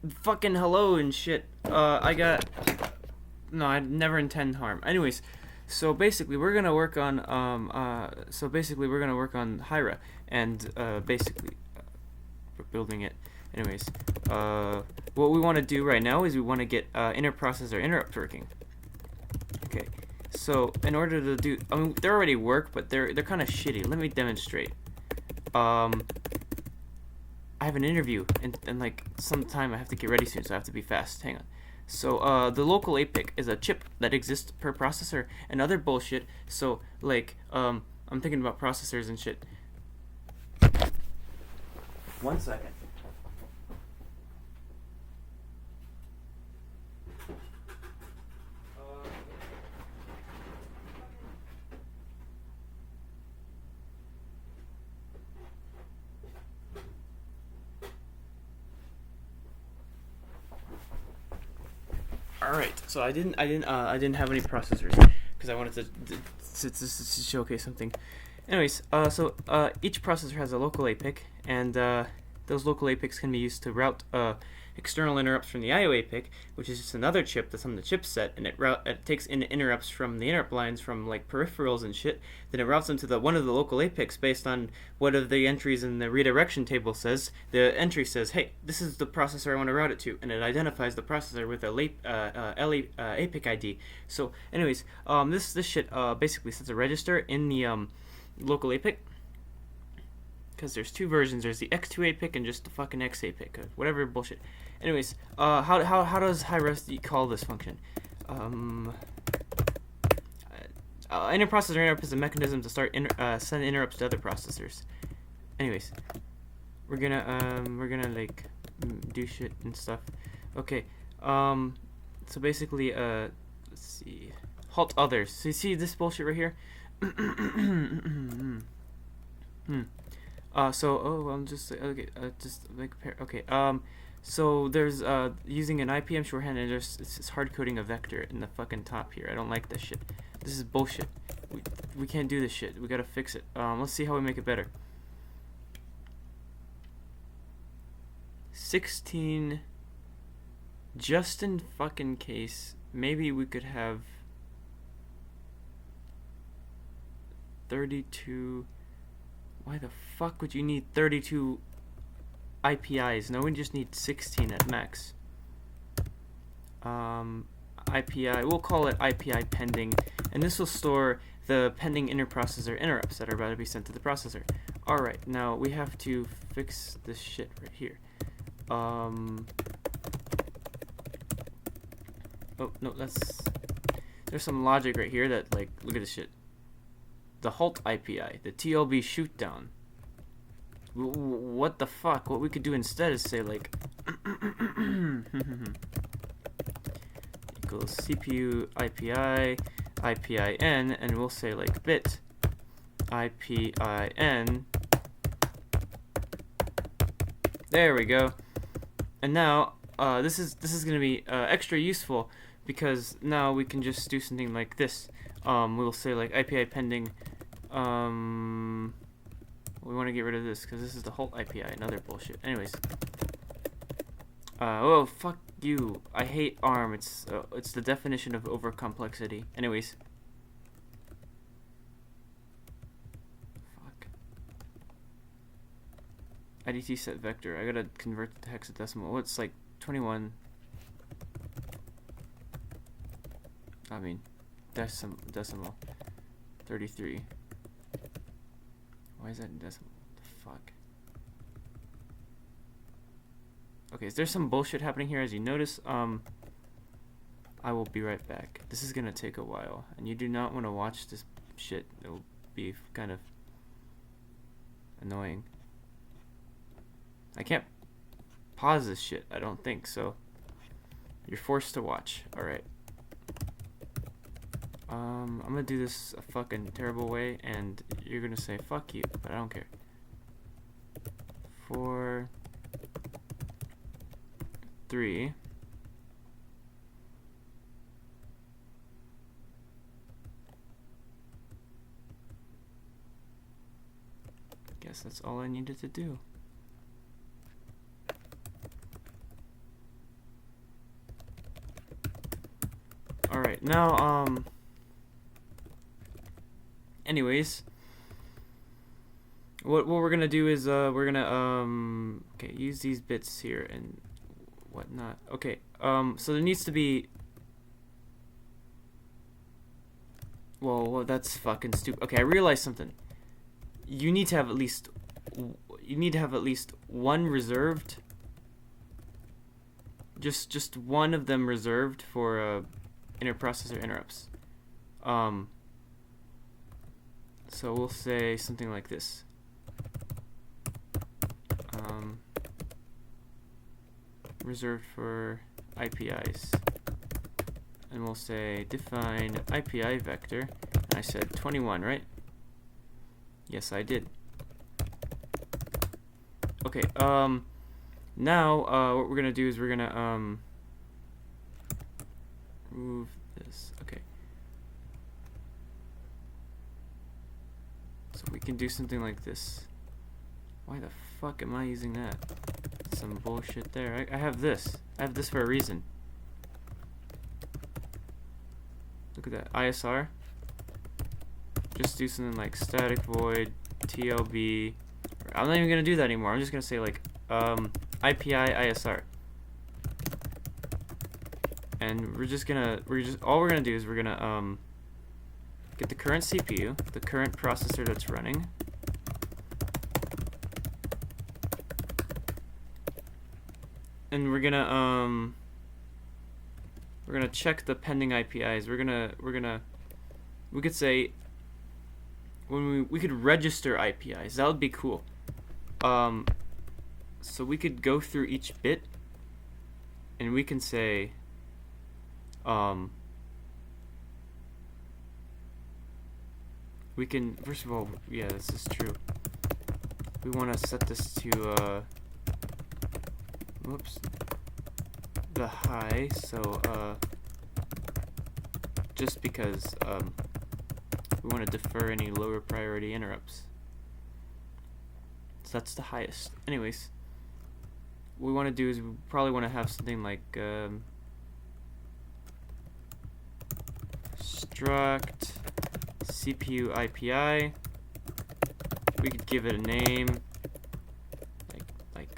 fucking hello and shit. I got. No, I never intend harm. Anyways, so basically we're gonna work on Hyra, and basically we're building it. Anyways, what we want to do right now is we want to get interprocessor interrupts working. Okay, so in order to do, I mean, they already work, but they're kind of shitty. Let me demonstrate. I have an interview in like some time. I have to get ready soon, so I have to be fast. Hang on. So the local APIC is a chip that exists per processor and other bullshit. So like I'm thinking about processors and shit. 1 second. All right, so I didn't have any processors because I wanted to showcase something. Anyways, each processor has a local APIC, and those local APICs can be used to route external interrupts from the I/O APIC, which is just another chip that's on the chipset, and it takes in interrupts from the interrupt lines from like peripherals and shit. Then it routes them to one of the local APICs based on what of the entries in the redirection table says. The entry says, "Hey, this is the processor I want to route it to," and it identifies the processor with a APIC ID. So, anyways, this shit basically sets a register in the local APIC. Because there's two versions. There's the X2 APIC and just the fucking X APIC. Whatever bullshit. Anyways, how does Hyra call this function? Interprocessor interrupt is a mechanism to start send interrupts to other processors. Anyways, we're gonna like do shit and stuff. Okay. So basically, let's see. Halt others. So you see this bullshit right here? I'm just okay. Just like okay. So there's using an IPM shorthand, and it's hard coding a vector in the fucking top here. I don't like this shit. This is bullshit. We can't do this shit. We gotta fix it. Let's see how we make it better. 16. Just in fucking case, maybe we could have 32. Why the fuck would you need 32 IPIs? No, we just need 16 at max. IPI, we'll call it IPI pending, and this will store the pending interprocessor interrupts that are about to be sent to the processor. Alright, now we have to fix this shit right here. Oh, no, there's some logic right here that, like, look at this shit. The halt IPI, the TLB shoot down. What the fuck? What we could do instead is say like equals CPU IPI IPIN, and we'll say like bit IPIN. There we go. And now this is gonna be extra useful because now we can just do something like this. We'll say like IPI pending. We want to get rid of this because this is the halt IPI and other bullshit. Anyways, oh fuck you! I hate ARM. It's the definition of overcomplexity. Anyways, fuck. IDT set vector. I gotta convert it to hexadecimal. Oh, it's like 21. I mean, decimal. 33. Why is that in decimal? What the fuck? Okay, is there some bullshit happening here? As you notice, I will be right back. This is gonna take a while, and you do not want to watch this shit. It will be kind of annoying. I can't pause this shit, I don't think, so you're forced to watch. Alright. I'm gonna do this a fucking terrible way, and you're gonna say fuck you, but I don't care. 4, 3. Guess that's all I needed to do. All right, now anyways, what we're gonna do is we're gonna okay, use these bits here and whatnot. Okay, so there needs to be. Well, that's fucking stupid. Okay, I realized something. You need to have at least one reserved. Just one of them reserved for interprocessor interrupts. So we'll say something like this. Reserved for IPIs. And we'll say define IPI vector. And I said 21, right? Yes, I did. Okay, now what we're gonna do is we're gonna move this. Okay. So we can do something like this. Why the fuck am I using that? Some bullshit there. I have this. I have this for a reason. Look at that. ISR. Just do something like static void TLB. I'm not even gonna do that anymore. I'm just gonna say like IPI ISR. And all we're gonna do is we're gonna get the current CPU, the current processor that's running. And we're gonna check the pending IPIs. We could say when we could register IPIs. That would be cool. So we could go through each bit and we can say we can, first of all, yeah, this is true. We want to set this to whoops, the high, so just because we want to defer any lower priority interrupts. So that's the highest. Anyways, what we want to do is we probably want to have something like struct CPU IPI. We could give it a name, like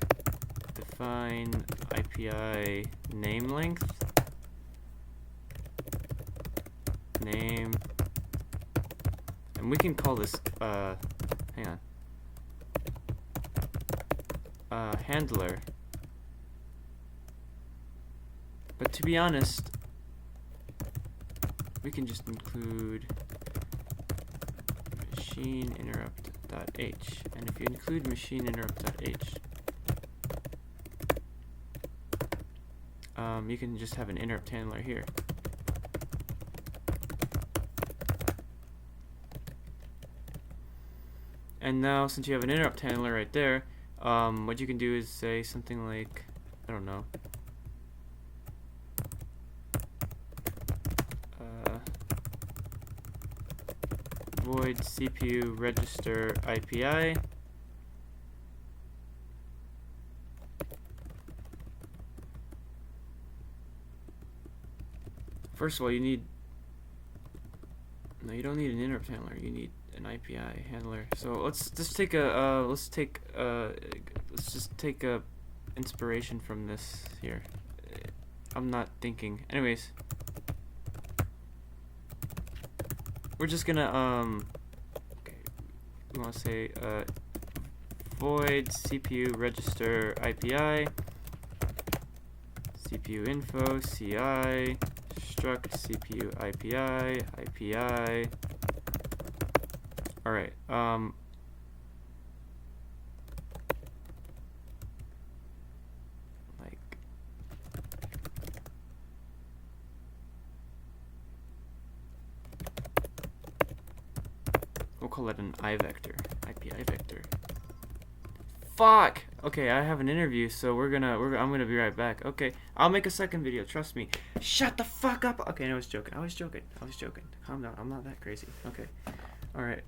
define IPI name length, name, and we can call this hang on, handler. But to be honest, we can just include machine interrupt.h, and if you include machine interrupt.h, you can just have an interrupt handler here. And now, since you have an interrupt handler right there, what you can do is say something like, I don't know, void CPU register IPI. First of all, you don't need an interrupt handler. You need an IPI handler. So let's just take let's just take a inspiration from this here. I'm not thinking. Anyways, we're just gonna okay, we want to say void CPU register IPI, CPU info CI, struct CPU IPI, IPI. All right. Like we'll call it an I vector, IPI vector. Fuck. Okay, I have an interview, so I'm gonna be right back. Okay, I'll make a second video. Trust me. Shut the fuck up. Okay, no, I was joking. Calm down. I'm not that crazy. Okay. All right.